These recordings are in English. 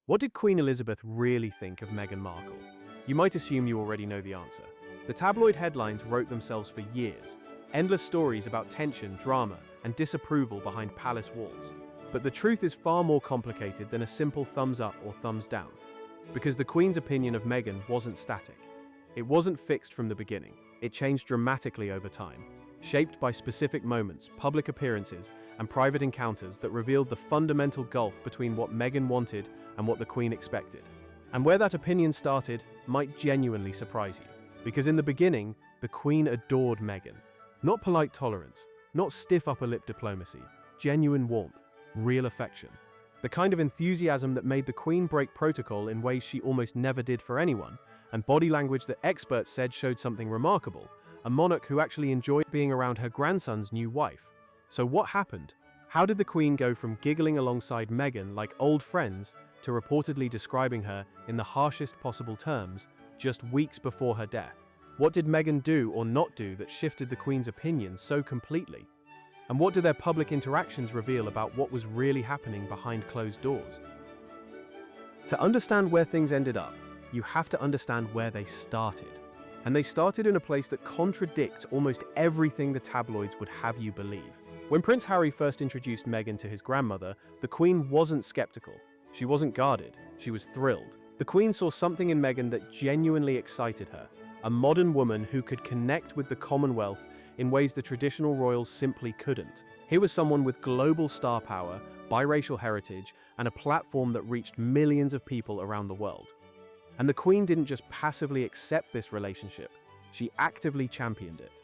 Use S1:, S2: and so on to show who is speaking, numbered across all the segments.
S1: What did Queen Elizabeth really think of Meghan Markle? You might assume you already know the answer. The tabloid headlines wrote themselves for years. Endless stories about tension, drama, and disapproval behind palace walls. But the truth is far more complicated than a simple thumbs up or thumbs down. Because the Queen's opinion of Meghan wasn't static. It wasn't fixed from the beginning. It changed dramatically over time, shaped by specific moments, public appearances, and private encounters that revealed the fundamental gulf between what Meghan wanted and what the Queen expected. And where that opinion started might genuinely surprise you. Because in the beginning, the Queen adored Meghan. Not polite tolerance, not stiff upper lip diplomacy, genuine warmth, real affection. The kind of enthusiasm that made the Queen break protocol in ways she almost never did for anyone, and body language that experts said showed something remarkable, a monarch who actually enjoyed being around her grandson's new wife. So what happened? How did the Queen go from giggling alongside Meghan like old friends to reportedly describing her in the harshest possible terms just weeks before her death? What did Meghan do or not do that shifted the Queen's opinion so completely? And what do their public interactions reveal about what was really happening behind closed doors? To understand where things ended up, you have to understand where they started. And they started in a place that contradicts almost everything the tabloids would have you believe. When Prince Harry first introduced Meghan to his grandmother, the Queen wasn't skeptical. She wasn't guarded. She was thrilled. The Queen saw something in Meghan that genuinely excited her. A modern woman who could connect with the Commonwealth in ways the traditional royals simply couldn't. Here was someone with global star power, biracial heritage, and a platform that reached millions of people around the world. And the Queen didn't just passively accept this relationship, she actively championed it.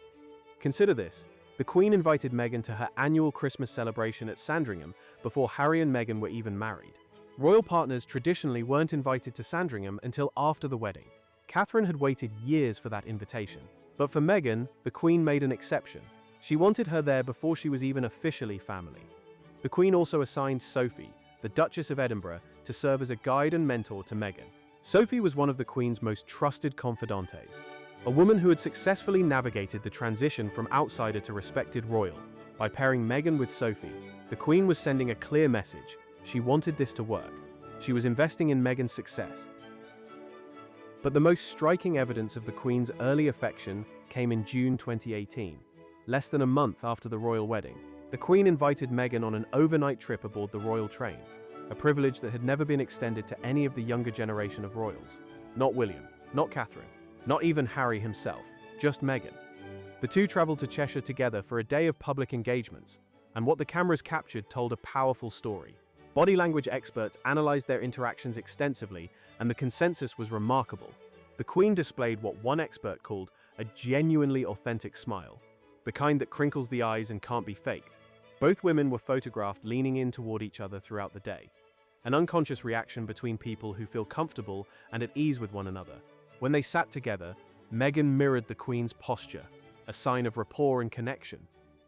S1: Consider this. The Queen invited Meghan to her annual Christmas celebration at Sandringham before Harry and Meghan were even married. Royal partners traditionally weren't invited to Sandringham until after the wedding. Catherine had waited years for that invitation. But for Meghan, the Queen made an exception. She wanted her there before she was even officially family. The Queen also assigned Sophie, the Duchess of Edinburgh, to serve as a guide and mentor to Meghan. Sophie was one of the Queen's most trusted confidantes, a woman who had successfully navigated the transition from outsider to respected royal. By pairing Meghan with Sophie, the Queen was sending a clear message. She wanted this to work. She was investing in Meghan's success. But the most striking evidence of the Queen's early affection came in June 2018. Less than a month after the royal wedding, the Queen invited Meghan on an overnight trip aboard the royal train, a privilege that had never been extended to any of the younger generation of royals. Not William, not Catherine, not even Harry himself, just Meghan. The two traveled to Cheshire together for a day of public engagements, and what the cameras captured told a powerful story. Body language experts analyzed their interactions extensively, and the consensus was remarkable. The Queen displayed what one expert called a genuinely authentic smile, the kind that crinkles the eyes and can't be faked. Both women were photographed leaning in toward each other throughout the day, an unconscious reaction between people who feel comfortable and at ease with one another. When they sat together, Meghan mirrored the Queen's posture, a sign of rapport and connection.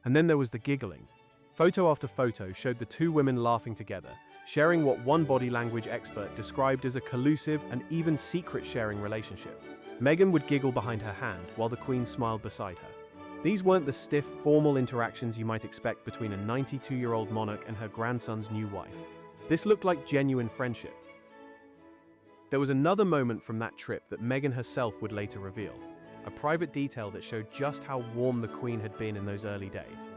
S1: And then there was the giggling. Photo after photo showed the two women laughing together, sharing what one body language expert described as a collusive and even secret-sharing relationship. Meghan would giggle behind her hand while the Queen smiled beside her. These weren't the stiff, formal interactions you might expect between a 92-year-old monarch and her grandson's new wife. This looked like genuine friendship. There was another moment from that trip that Meghan herself would later reveal, a private detail that showed just how warm the Queen had been in those early days.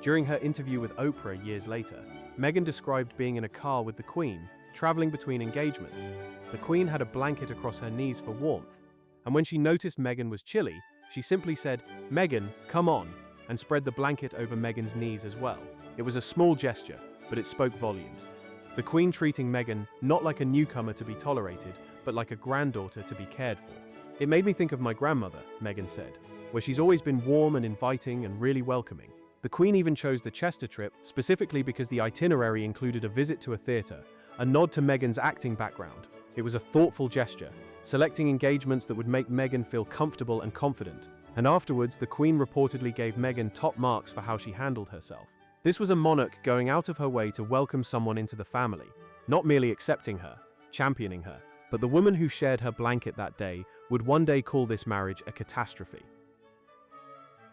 S1: During her interview with Oprah years later, Meghan described being in a car with the Queen, traveling between engagements. The Queen had a blanket across her knees for warmth, and when she noticed Meghan was chilly, she simply said, "Meghan, come on," and spread the blanket over Meghan's knees as well. It was a small gesture, but it spoke volumes. The Queen treating Meghan not like a newcomer to be tolerated, but like a granddaughter to be cared for. "It made me think of my grandmother," Meghan said, "where she's always been warm and inviting and really welcoming." The Queen even chose the Chester trip specifically because the itinerary included a visit to a theatre, a nod to Meghan's acting background. It was a thoughtful gesture, selecting engagements that would make Meghan feel comfortable and confident. And afterwards, the Queen reportedly gave Meghan top marks for how she handled herself. This was a monarch going out of her way to welcome someone into the family, not merely accepting her, championing her. But the woman who shared her blanket that day would one day call this marriage a catastrophe.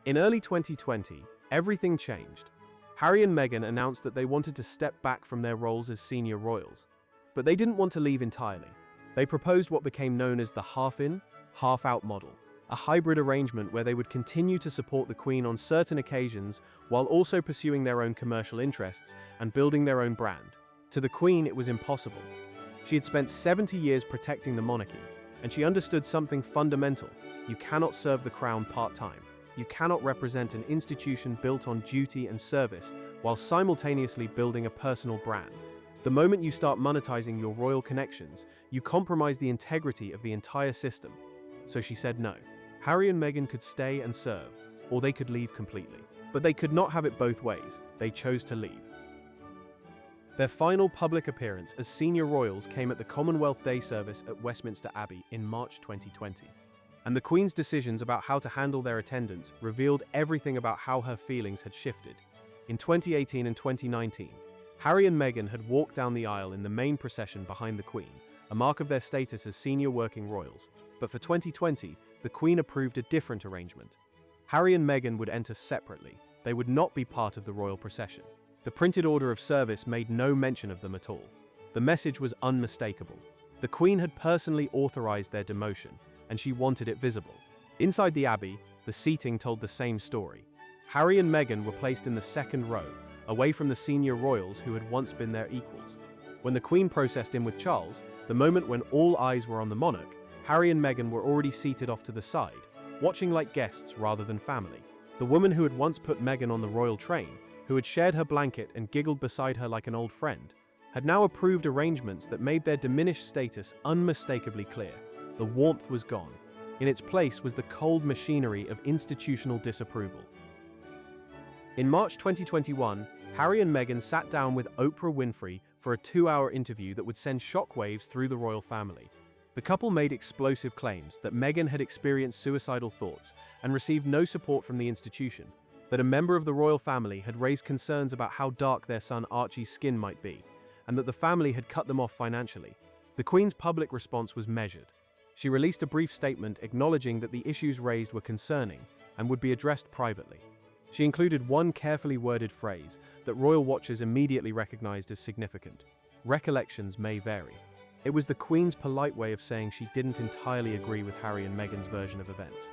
S1: In early 2020, everything changed. Harry and Meghan announced that they wanted to step back from their roles as senior royals. But they didn't want to leave entirely. They proposed what became known as the half-in, half-out model, a hybrid arrangement where they would continue to support the Queen on certain occasions while also pursuing their own commercial interests and building their own brand. To the Queen, it was impossible. She had spent 70 years protecting the monarchy, and she understood something fundamental. You cannot serve the crown part-time. You cannot represent an institution built on duty and service while simultaneously building a personal brand. The moment you start monetizing your royal connections, you compromise the integrity of the entire system. So she said no. Harry and Meghan could stay and serve, or they could leave completely. But they could not have it both ways. They chose to leave. Their final public appearance as senior royals came at the Commonwealth Day service at Westminster Abbey in March 2020. And the Queen's decisions about how to handle their attendance revealed everything about how her feelings had shifted. In 2018 and 2019, Harry and Meghan had walked down the aisle in the main procession behind the Queen, a mark of their status as senior working royals. But for 2020, the Queen approved a different arrangement. Harry and Meghan would enter separately. They would not be part of the royal procession. The printed order of service made no mention of them at all. The message was unmistakable. The Queen had personally authorized their demotion, and she wanted it visible. Inside the Abbey, the seating told the same story. Harry and Meghan were placed in the second row, away from the senior royals who had once been their equals. When the Queen processed in with Charles, the moment when all eyes were on the monarch, Harry and Meghan were already seated off to the side, watching like guests rather than family. The woman who had once put Meghan on the royal train, who had shared her blanket and giggled beside her like an old friend, had now approved arrangements that made their diminished status unmistakably clear. The warmth was gone. In its place was the cold machinery of institutional disapproval. In March 2021, Harry and Meghan sat down with Oprah Winfrey for a 2-hour interview that would send shockwaves through the royal family. The couple made explosive claims that Meghan had experienced suicidal thoughts and received no support from the institution, that a member of the royal family had raised concerns about how dark their son Archie's skin might be, and that the family had cut them off financially. The Queen's public response was measured. She released a brief statement acknowledging that the issues raised were concerning and would be addressed privately. She included one carefully worded phrase that royal watchers immediately recognized as significant: recollections may vary. It was the Queen's polite way of saying she didn't entirely agree with Harry and Meghan's version of events.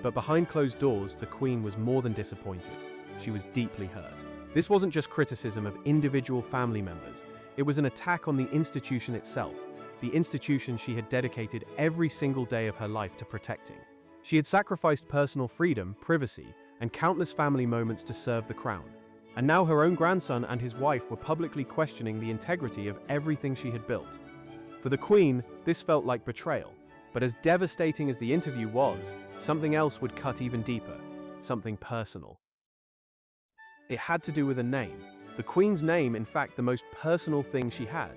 S1: But behind closed doors, the Queen was more than disappointed. She was deeply hurt. This wasn't just criticism of individual family members. It was an attack on the institution itself, the institution she had dedicated every single day of her life to protecting. She had sacrificed personal freedom, privacy, and countless family moments to serve the crown. And now her own grandson and his wife were publicly questioning the integrity of everything she had built. For the Queen, this felt like betrayal. But as devastating as the interview was, something else would cut even deeper, something personal. It had to do with a name. The Queen's name, in fact, the most personal thing she had.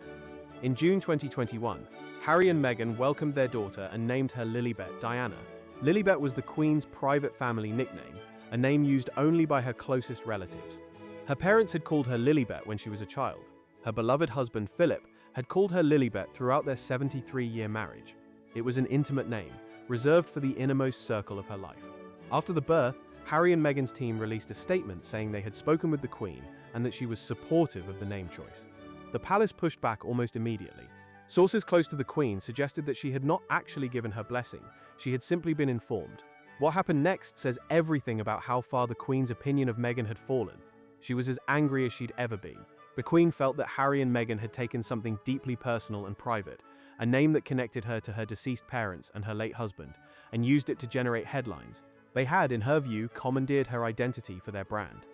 S1: In June 2021, Harry and Meghan welcomed their daughter and named her Lilibet Diana. Lilibet was the Queen's private family nickname, a name used only by her closest relatives. Her parents had called her Lilibet when she was a child. Her beloved husband, Philip, had called her Lilibet throughout their 73-year marriage. It was an intimate name, reserved for the innermost circle of her life. After the birth, Harry and Meghan's team released a statement saying they had spoken with the Queen and that she was supportive of the name choice. The palace pushed back almost immediately. Sources close to the Queen suggested that she had not actually given her blessing, she had simply been informed. What happened next says everything about how far the Queen's opinion of Meghan had fallen. She was as angry as she'd ever been. The Queen felt that Harry and Meghan had taken something deeply personal and private, a name that connected her to her deceased parents and her late husband, and used it to generate headlines. They had, in her view, commandeered her identity for their brand.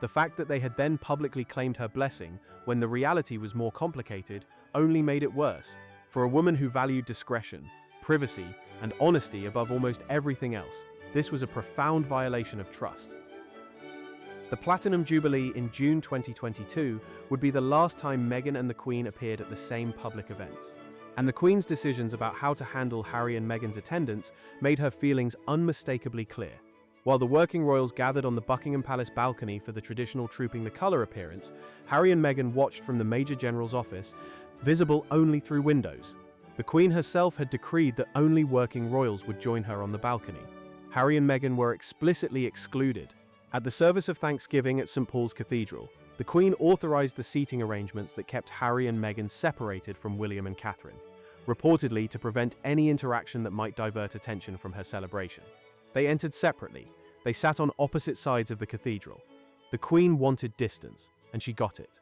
S1: The fact that they had then publicly claimed her blessing, when the reality was more complicated, only made it worse. For a woman who valued discretion, privacy, and honesty above almost everything else, this was a profound violation of trust. The Platinum Jubilee in June 2022 would be the last time Meghan and the Queen appeared at the same public events. And the Queen's decisions about how to handle Harry and Meghan's attendance made her feelings unmistakably clear. While the working royals gathered on the Buckingham Palace balcony for the traditional Trooping the Colour appearance, Harry and Meghan watched from the Major General's office, visible only through windows. The Queen herself had decreed that only working royals would join her on the balcony. Harry and Meghan were explicitly excluded. At the service of Thanksgiving at St. Paul's Cathedral, The Queen authorized the seating arrangements that kept Harry and Meghan separated from William and Catherine, reportedly to prevent any interaction that might divert attention from her celebration. They entered separately. They sat on opposite sides of the cathedral. The Queen wanted distance, and she got it.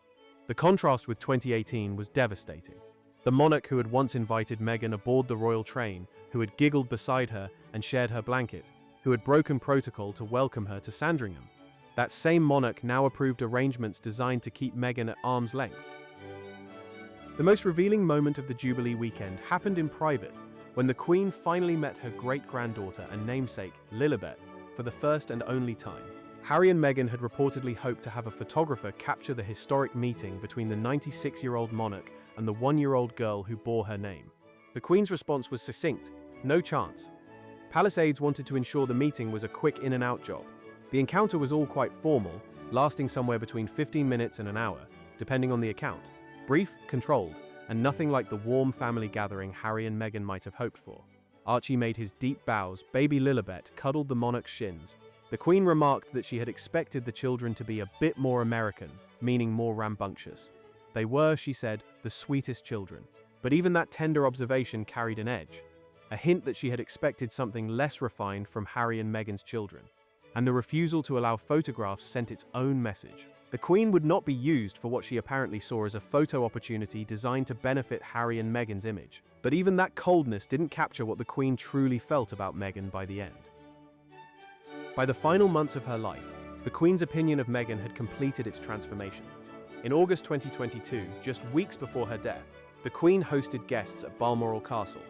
S1: The contrast with 2018 was devastating. The monarch who had once invited Meghan aboard the royal train, who had giggled beside her and shared her blanket, who had broken protocol to welcome her to Sandringham. That same monarch now approved arrangements designed to keep Meghan at arm's length. The most revealing moment of the Jubilee weekend happened in private, when the Queen finally met her great-granddaughter and namesake, Lilibet, for the first and only time. Harry and Meghan had reportedly hoped to have a photographer capture the historic meeting between the 96-year-old monarch and the 1-year-old girl who bore her name. The Queen's response was succinct: no chance. Palace aides wanted to ensure the meeting was a quick in-and-out job. The encounter was all quite formal, lasting somewhere between 15 minutes and an hour, depending on the account. Brief, controlled, and nothing like the warm family gathering Harry and Meghan might have hoped for. Archie made his deep bows, baby Lilibet cuddled the monarch's shins. The Queen remarked that she had expected the children to be a bit more American, meaning more rambunctious. They were, she said, the sweetest children. But even that tender observation carried an edge, a hint that she had expected something less refined from Harry and Meghan's children. And the refusal to allow photographs sent its own message. The Queen would not be used for what she apparently saw as a photo opportunity designed to benefit Harry and Meghan's image. But even that coldness didn't capture what the Queen truly felt about Meghan by the end. By the final months of her life, the Queen's opinion of Meghan had completed its transformation. In August 2022, just weeks before her death, the Queen hosted guests at Balmoral Castle.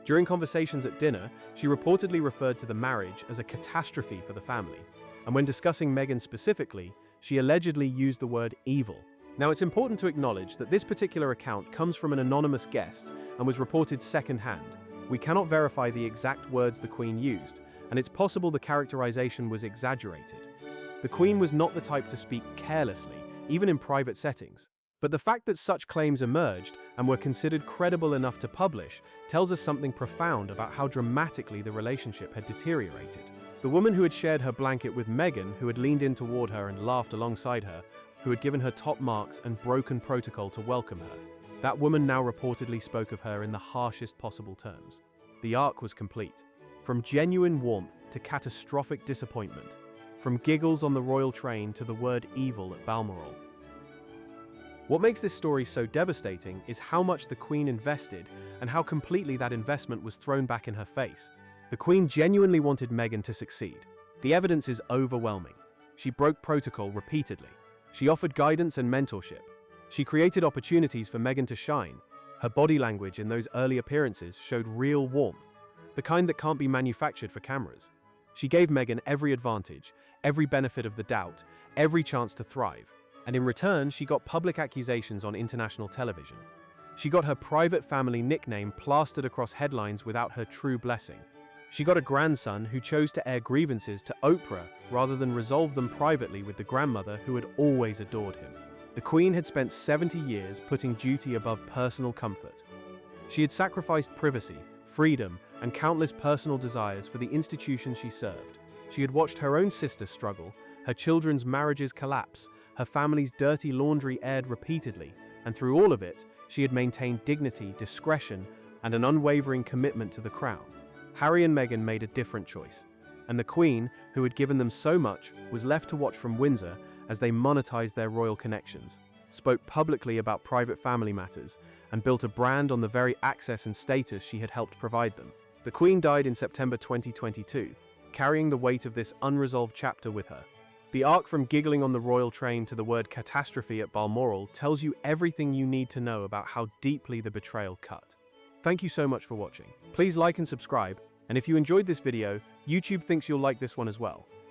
S1: During conversations at dinner, she reportedly referred to the marriage as a catastrophe for the family, and when discussing Meghan specifically, she allegedly used the word evil. Now, it's important to acknowledge that this particular account comes from an anonymous guest and was reported secondhand. We cannot verify the exact words the Queen used, and it's possible the characterization was exaggerated. The Queen was not the type to speak carelessly, even in private settings. But the fact that such claims emerged and were considered credible enough to publish tells us something profound about how dramatically the relationship had deteriorated. The woman who had shared her blanket with Meghan, who had leaned in toward her and laughed alongside her, who had given her top marks and broken protocol to welcome her, that woman now reportedly spoke of her in the harshest possible terms. The arc was complete. From genuine warmth to catastrophic disappointment, from giggles on the royal train to the word evil at Balmoral. What makes this story so devastating is how much the Queen invested and how completely that investment was thrown back in her face. The Queen genuinely wanted Meghan to succeed. The evidence is overwhelming. She broke protocol repeatedly. She offered guidance and mentorship. She created opportunities for Meghan to shine. Her body language in those early appearances showed real warmth, the kind that can't be manufactured for cameras. She gave Meghan every advantage, every benefit of the doubt, every chance to thrive. And in return, she got public accusations on international television. She got her private family nickname plastered across headlines without her true blessing. She got a grandson who chose to air grievances to Oprah rather than resolve them privately with the grandmother who had always adored him. The Queen had spent 70 years putting duty above personal comfort. She had sacrificed privacy, freedom, and countless personal desires for the institution she served. She had watched her own sister struggle, her children's marriages collapse, her family's dirty laundry aired repeatedly, and through all of it, she had maintained dignity, discretion, and an unwavering commitment to the crown. Harry and Meghan made a different choice, and the Queen, who had given them so much, was left to watch from Windsor as they monetized their royal connections, spoke publicly about private family matters, and built a brand on the very access and status she had helped provide them. The Queen died in September 2022, carrying the weight of this unresolved chapter with her. The arc from giggling on the royal train to the word catastrophe at Balmoral tells you everything you need to know about how deeply the betrayal cut. Thank you so much for watching. Please like and subscribe, and if you enjoyed this video, YouTube thinks you'll like this one as well.